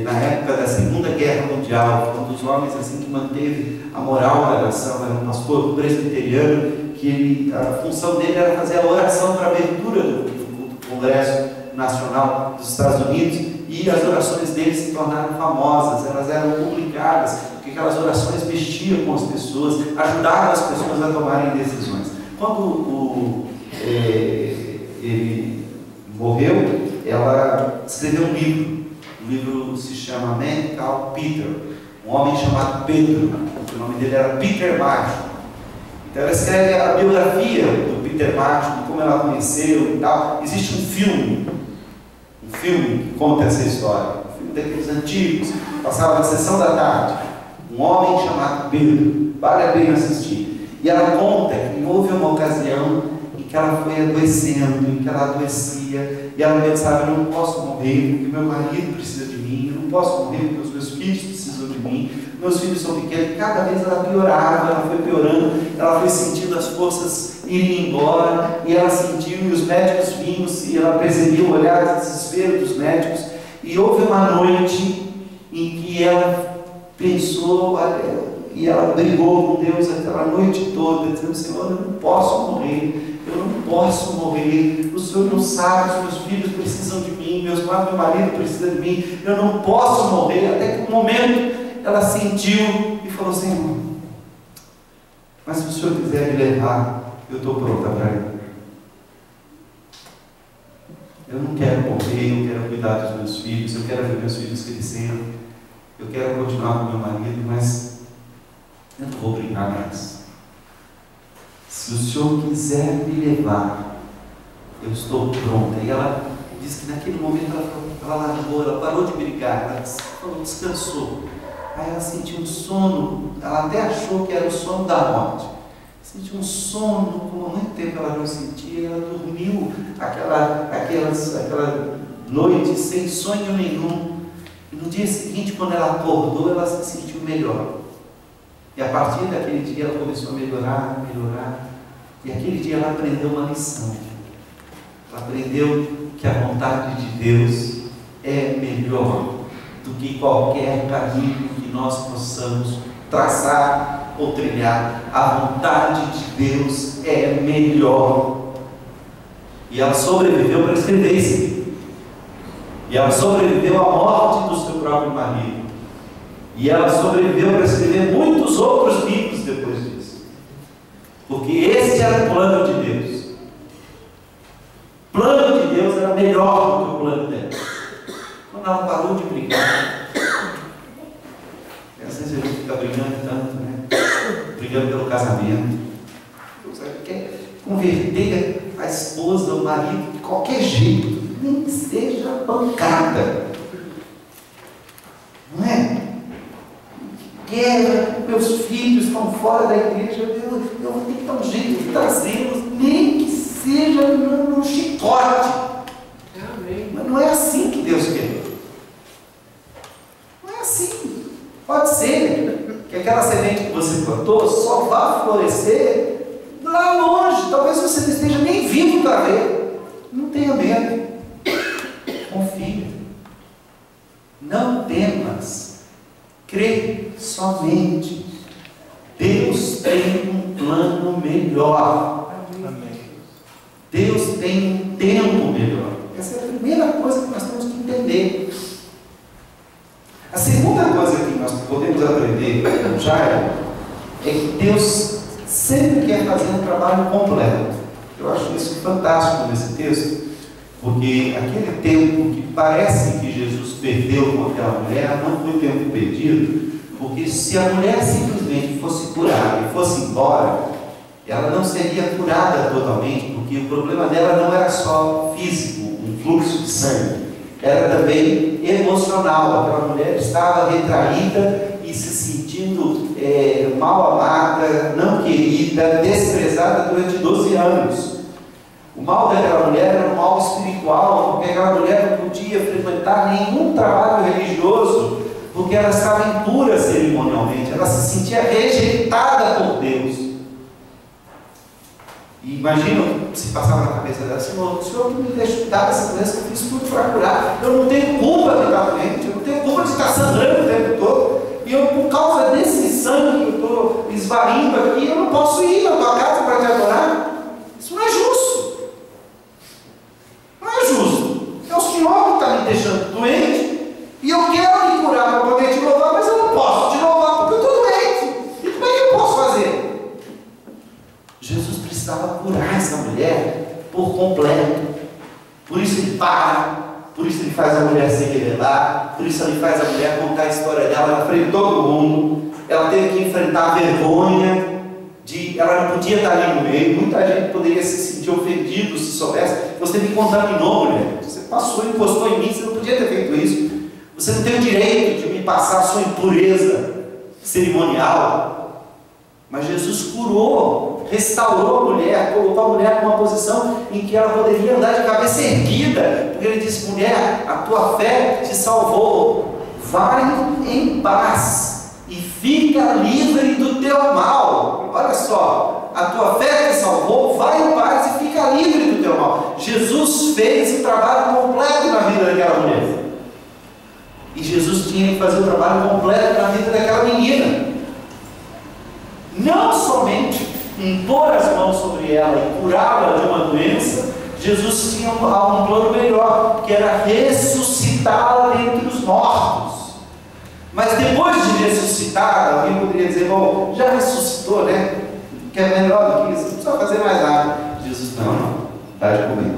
na época da Segunda Guerra Mundial. Foi um dos homens assim que manteve a moral da nação. Era um pastor presbiteriano que a função dele era fazer a oração para a abertura do Congresso Nacional dos Estados Unidos, e as orações dele se tornaram famosas, elas eram publicadas, porque aquelas orações mexiam com as pessoas, ajudavam as pessoas a tomarem decisões. Quando ele morreu, ela escreveu um livro. O livro se chama Man Called Peter, um homem chamado Pedro. O nome dele era Peter Marshall. Então ela escreve a biografia do Peter Marshall, de como ela conheceu e tal. Existe um filme que conta essa história, um filme daqueles antigos, passava na sessão da tarde. Um homem chamado Pedro, vale a pena assistir. E ela conta que houve uma ocasião em que ela foi adoecendo, em que ela adoecia, e ela pensava: eu não posso morrer porque meu marido precisa de mim, eu não posso morrer porque os meus filhos precisam de mim, meus filhos são pequenos. Cada vez ela piorava, ela foi piorando, ela foi sentindo as forças irem embora, e ela sentiu, e os médicos vinham, e ela percebia o olhar de desespero dos médicos. E houve uma noite em que ela pensou, e ela brigou com Deus aquela noite toda, dizendo: Senhor, eu não posso morrer, eu não posso morrer, o Senhor não sabe, os meus filhos precisam de mim, meu marido precisa de mim, eu não posso morrer. Até que um momento ela sentiu e falou: Senhor, mas se o Senhor quiser me levar, eu estou pronta para ir. eu não quero morrer, eu quero cuidar dos meus filhos, eu quero ver meus filhos crescendo, eu quero continuar com meu marido, mas eu não vou brincar mais. Se o Senhor quiser me levar, eu estou pronta. E ela diz que naquele momento ela largou, ela parou de brigar, ela falou, descansou. Aí ela sentiu um sono, ela até achou que era o sono da morte. Sentiu um sono, como há muito tempo ela não sentia, ela dormiu aquela noite sem sonho nenhum. E no dia seguinte, quando ela acordou, ela se sentiu melhor. E a partir daquele dia ela começou a melhorar. E aquele dia ela aprendeu uma lição. Ela aprendeu que a vontade de Deus é melhor do que qualquer caminho que nós possamos traçar ou trilhar. A vontade de Deus é melhor. E ela sobreviveu para escrever isso. E ela sobreviveu à morte do seu próprio marido. E ela sobreviveu para escrever muitos outros livros depois disso. Porque esse era o plano de Deus. O plano de Deus era melhor do que o plano dela. Quando ela parou de brigar, às vezes a gente fica brigando tanto, né? Brigando pelo casamento. Você quer converter a esposa, o marido, de qualquer jeito, nem que seja pancada. Não é? Guerra, meus filhos estão fora da igreja, eu vou ter que dar um jeito de trazê-los, nem que seja num chicote. Amém. Mas não é assim que Deus quer. Não é assim. Pode ser que aquela semente que você plantou só vá florescer lá longe. Talvez você não esteja nem vivo para ver. Não tenha medo. Confie. Não temas. Crê somente. Deus tem um plano melhor. Amém. Deus tem um tempo melhor. Essa é a primeira coisa que nós temos que entender. A segunda coisa que nós podemos aprender com Jairo é que Deus sempre quer fazer um trabalho completo. Eu acho isso fantástico nesse texto, porque aquele tempo que parece que Jesus perdeu com aquela mulher não foi tempo perdido, porque se a mulher simplesmente fosse curada e fosse embora, ela não seria curada totalmente, porque o problema dela não era só físico, um fluxo de sangue, era também emocional. Aquela mulher estava retraída e se sentindo mal amada, não querida, desprezada durante 12 anos. O mal daquela mulher era um mal espiritual, porque aquela mulher não podia frequentar nenhum trabalho religioso, porque ela estava impura cerimonialmente, ela se sentia rejeitada por Deus. E imagina se passava na cabeça dela: Senhor, o Senhor me deixou dar essa doença, eu fiz tudo para curar, eu não tenho culpa de estar doente, eu não tenho culpa de estar sangrando o tempo todo, e eu, por causa desse sangue que eu estou esvaindo aqui, eu não posso ir na tua casa para te adorar. Isso não é justo. Não é justo. É o Senhor que está me deixando doente, e eu quero me curar para poder te louvar, mas eu não posso te louvar porque eu estou doente. E como é que eu posso fazer? Jesus precisava curar essa mulher por completo. Por isso ele para, por isso ele faz a mulher se revelar, por isso ele faz a mulher contar a história dela na frente de todo mundo. Ela teve que enfrentar a vergonha de ela não podia estar ali no meio. Muita gente poderia se sentir ofendido se soubesse: você me contaminou, mulher, você passou, encostou em mim, você não podia ter feito isso, você não tem o direito de me passar a sua impureza cerimonial. Mas Jesus curou, restaurou a mulher, colocou a mulher numa posição em que ela poderia andar de cabeça erguida, porque ele disse: mulher, a tua fé te salvou, vai em paz e fica livre do teu mal. Olha só, a tua fé te salvou, vai em paz e fica livre do teu mal. Jesus fez o trabalho completo na vida daquela mulher, e Jesus tinha que fazer o trabalho completo na vida daquela menina. Não somente impor as mãos sobre ela e curá-la de uma doença, Jesus tinha um plano melhor, que era ressuscitá-la dentre os mortos. Mas depois de ressuscitar, alguém poderia dizer: bom, já ressuscitou, né? Que é melhor do que isso, não precisa fazer mais nada. Jesus: não, dá de comer.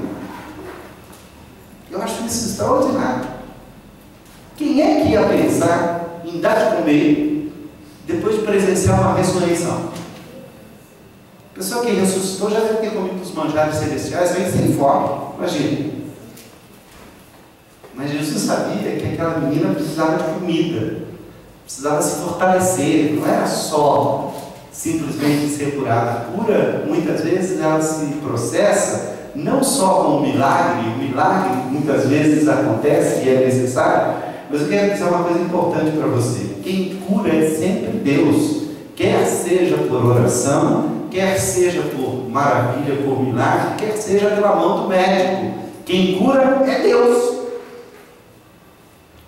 isso extraordinário. Quem é que ia pensar em dar de comer depois de presenciar uma ressurreição? A pessoa que ressuscitou já deve ter comido os manjares celestiais, vem sem fome, imagina. Mas Jesus sabia que aquela menina precisava de comida, precisava se fortalecer, não era só simplesmente ser curada. A cura, muitas vezes, ela se processa não só com o milagre muitas vezes acontece e é necessário, mas eu quero dizer uma coisa importante para você: quem cura é sempre Deus, quer seja por oração, quer seja por maravilha, por milagre, quer seja pela mão do médico. Quem cura é Deus.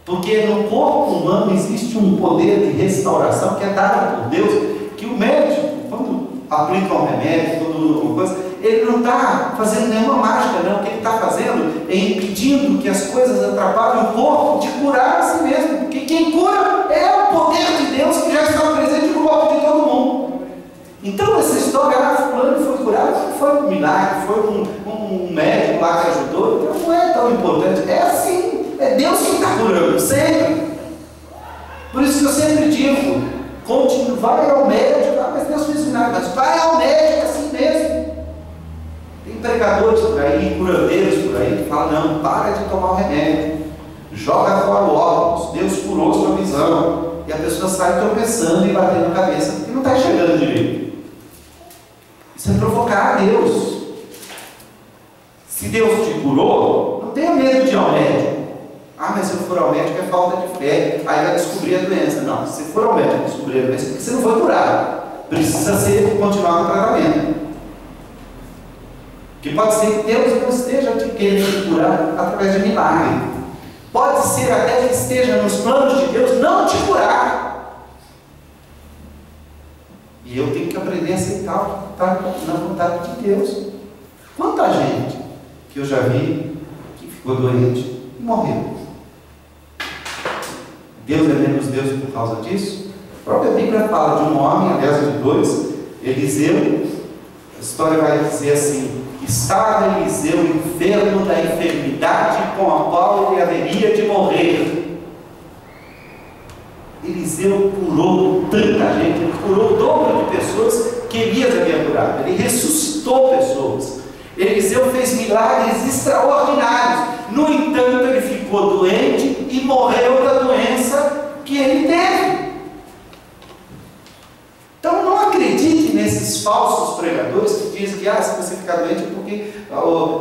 Porque no corpo humano existe um poder de restauração que é dado por Deus, que o médico, quando aplica um remédio, quando uma coisa, ele não está fazendo nenhuma mágica, não. O que ele está fazendo é impedindo que as coisas atrapalhem o corpo de curar a si mesmo. Porque quem cura é o poder de Deus que já está presente no corpo de todo mundo. Então essa história, fulano foi curado, não foi um milagre, foi um médico lá que ajudou, então não é tão importante. É assim. É Deus que está curando, sempre. Por isso que eu sempre digo, vai ao médico, mas Deus fez milagre, mas vai ao médico assim mesmo. Tem pregadores por aí, curandeiros por aí, que falam, não, para de tomar o remédio, joga fora o óculos, Deus curou sua visão. E a pessoa sai tropeçando e batendo a cabeça, porque não está enxergando direito. Isso é provocar a Deus. Se Deus te curou, não tenha medo de ir ao médico. Ah, mas se eu for ao médico é falta de fé, aí vai descobrir a doença. Não, se for ao médico descobrir a doença, porque você não foi curado, precisa continuar no tratamento. Que pode ser que Deus não esteja te querendo curar através de milagre. Pode ser até que esteja nos planos de Deus não te curar. E eu tenho que aprender a aceitar o que está na vontade de Deus. Quanta gente que eu já vi que ficou doente e morreu. Deus é menos Deus por causa disso? A própria Bíblia fala de um homem, aliás de dois, Eliseu. A história vai dizer assim: estava Eliseu enfermo da enfermidade com a qual ele haveria de morrer. Eliseu curou tanta gente, ele curou o dobro de pessoas que Elias havia curado, ele ressuscitou pessoas. Eliseu fez milagres extraordinários. No entanto, ele ficou doente e morreu da doença que ele teve. Então não acredite nesses falsos pregadores que dizem que se você ficar doente é porque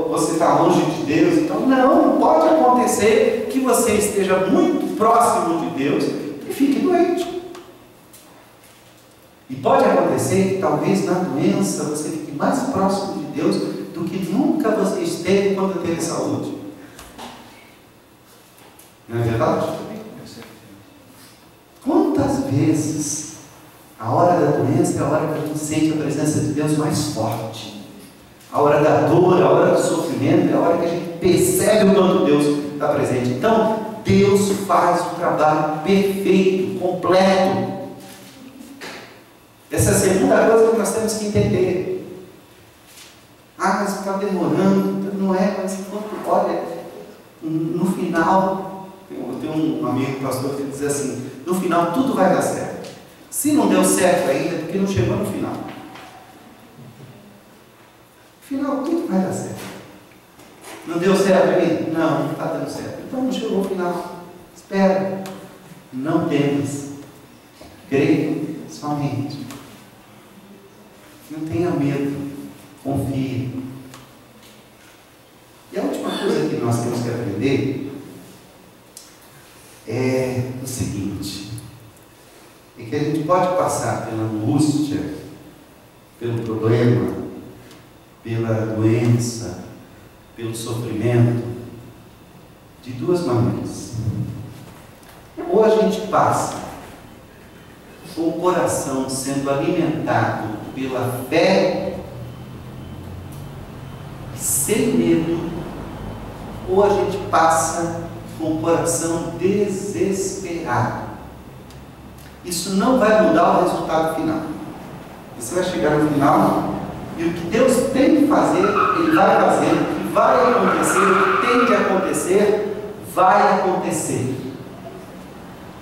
você está longe de Deus. Então não pode acontecer que você esteja muito próximo de Deus e fique doente. E pode acontecer que talvez na doença você fique mais próximo de Deus do que nunca você esteve quando teve saúde. Não é verdade? Quantas vezes a hora da doença é a hora que a gente sente a presença de Deus mais forte? A hora da dor, a hora do sofrimento, é a hora que a gente percebe o quanto Deus está presente. Então, Deus faz o trabalho perfeito, completo. Essa é a segunda coisa que nós temos que entender. Mas está demorando. Não é, mas olha, no final, eu tenho um amigo pastor que diz assim: no final tudo vai dar certo. Se não deu certo ainda, é porque não chegou no final. No final tudo vai dar certo. Não deu certo ainda? Não está dando certo. Então não chegou no final. Espera. Não temas. Creia somente. Não tenha medo. Confie. E a última coisa que nós temos que aprender é o seguinte: é que a gente pode passar pela angústia, pelo problema, pela doença, pelo sofrimento, de duas maneiras. Ou a gente passa com o coração sendo alimentado pela fé, sem medo, ou a gente passa com o coração desesperado. Isso não vai mudar o resultado final. Você vai chegar no final e o que Deus tem que fazer, Ele vai fazer, o que vai acontecer, o que tem de acontecer, vai acontecer.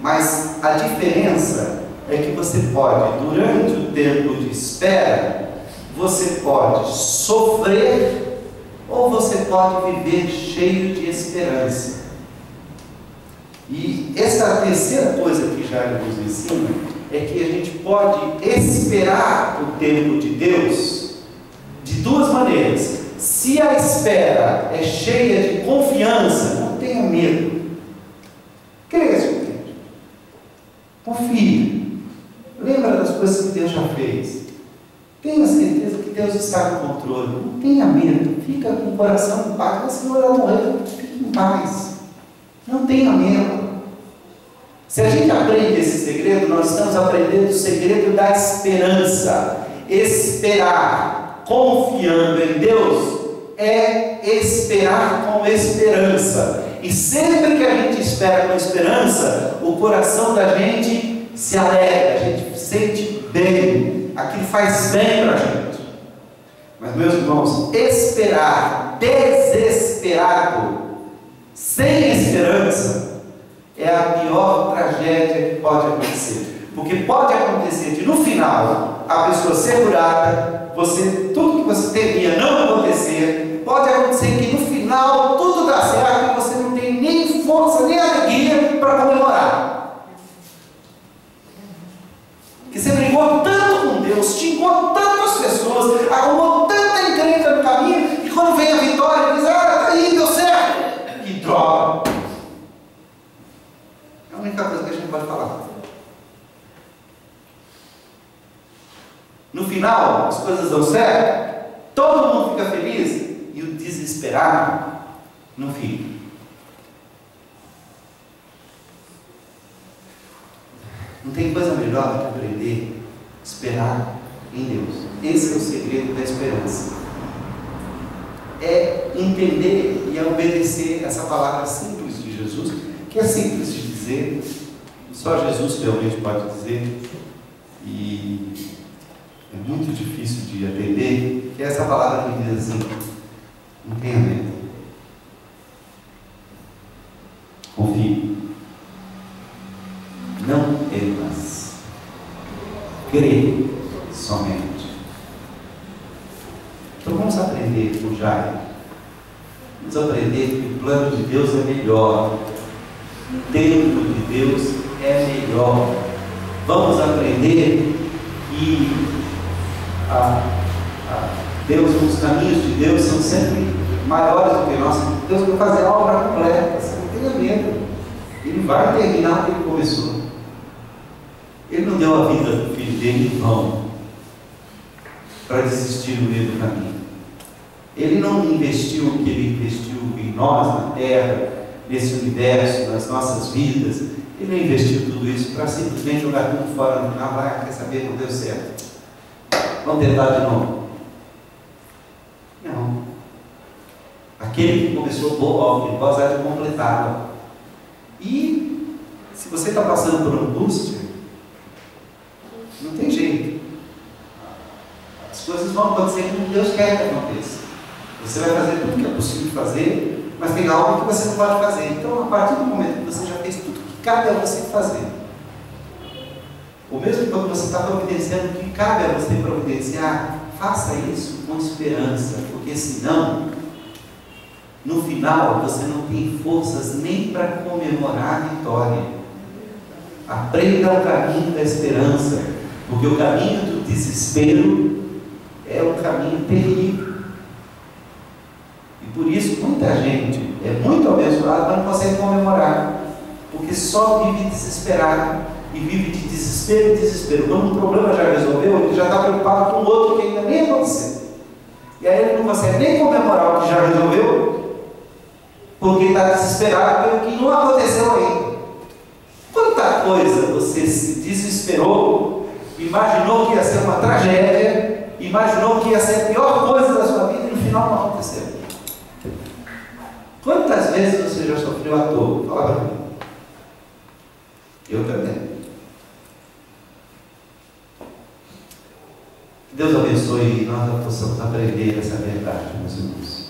Mas a diferença é que você pode, durante o tempo de espera, você pode sofrer ou você pode viver cheio de esperança. E essa terceira coisa que Jairo nos ensina é que a gente pode esperar o tempo de Deus de duas maneiras. Se a espera é cheia de confiança, não tenha medo. Creia, gente. Confie. Lembra das coisas que Deus já fez. Tenha certeza que Deus está no controle. Não tenha medo. Fica com o coração em paz. Se Senhor vai morrer, fique em paz. Não tenha medo. Se a gente aprende esse segredo, nós estamos aprendendo o segredo da esperança. Esperar confiando em Deus é esperar com esperança. E sempre que a gente espera com esperança, o coração da gente se alegra, a gente se sente bem, aquilo faz bem para a gente. Mas, meus irmãos, esperar desesperado, sem esperança, é a pior tragédia que pode acontecer. Porque pode acontecer de no final a pessoa ser curada, tudo que você temia não acontecer. Pode acontecer que no final tudo dá certo e você não tem nem força, nem alegria para comemorar. Porque você brigou tanto com Deus, xingou tantas pessoas, arrumou tanta encrenca no caminho, e quando vem a vitória, diz: tá aí, deu certo. Que droga! É a única coisa que a gente pode falar. No final, as coisas dão certo, todo mundo fica feliz e o desesperado não fica. Não tem coisa melhor do que aprender a esperar em Deus. Esse é o segredo da esperança. É entender e obedecer essa palavra simples de Jesus, que é simples de dizer, só Jesus realmente pode dizer, e é muito difícil de atender, que é essa palavra que diz assim: não tenha medo, confie, não temas, crê somente. Então vamos aprender com Jairo. Vamos aprender que o plano de Deus é melhor, o tempo de Deus é melhor. Vamos aprender que Deus, os caminhos de Deus são sempre maiores do que nós. Deus vai fazer a obra completa, você não tenha medo. Ele vai terminar o que ele começou. Ele não deu a vida do filho dele em vão para desistir no meio do caminho. Ele não investiu o que ele investiu em nós, na terra, nesse universo, nas nossas vidas. Ele não investiu tudo isso para simplesmente jogar tudo fora no final. Quer saber, não deu certo, vamos tentar de novo. Não. Aquele que começou boa obra, ele pode de completá-la. E se você está passando por angústia, não tem jeito. As coisas vão acontecer como Deus quer que aconteça. Você vai fazer tudo que é possível fazer, mas tem algo que você não pode fazer. Então, a partir do momento que você já fez tudo que cabe a você fazer, ou mesmo quando você está providenciando o que cabe a você providenciar, faça isso com esperança, porque senão, no final, você não tem forças nem para comemorar a vitória. Aprenda o caminho da esperança, porque o caminho do desespero é um caminho terrível. E por isso muita gente é muito abençoada, mas não consegue comemorar, porque só vive desesperado. E vive de desespero em desespero. Quando um problema já resolveu, ele já está preocupado com o outro que ainda nem aconteceu. E aí ele não consegue nem comemorar o que já resolveu, porque está desesperado pelo que não aconteceu ainda. Quanta coisa você se desesperou, imaginou que ia ser uma tragédia, imaginou que ia ser a pior coisa da sua vida e no final não aconteceu. Quantas vezes você já sofreu à toa? Fala para mim. Eu também. Deus abençoe e nós possamos aprender essa verdade, meus irmãos.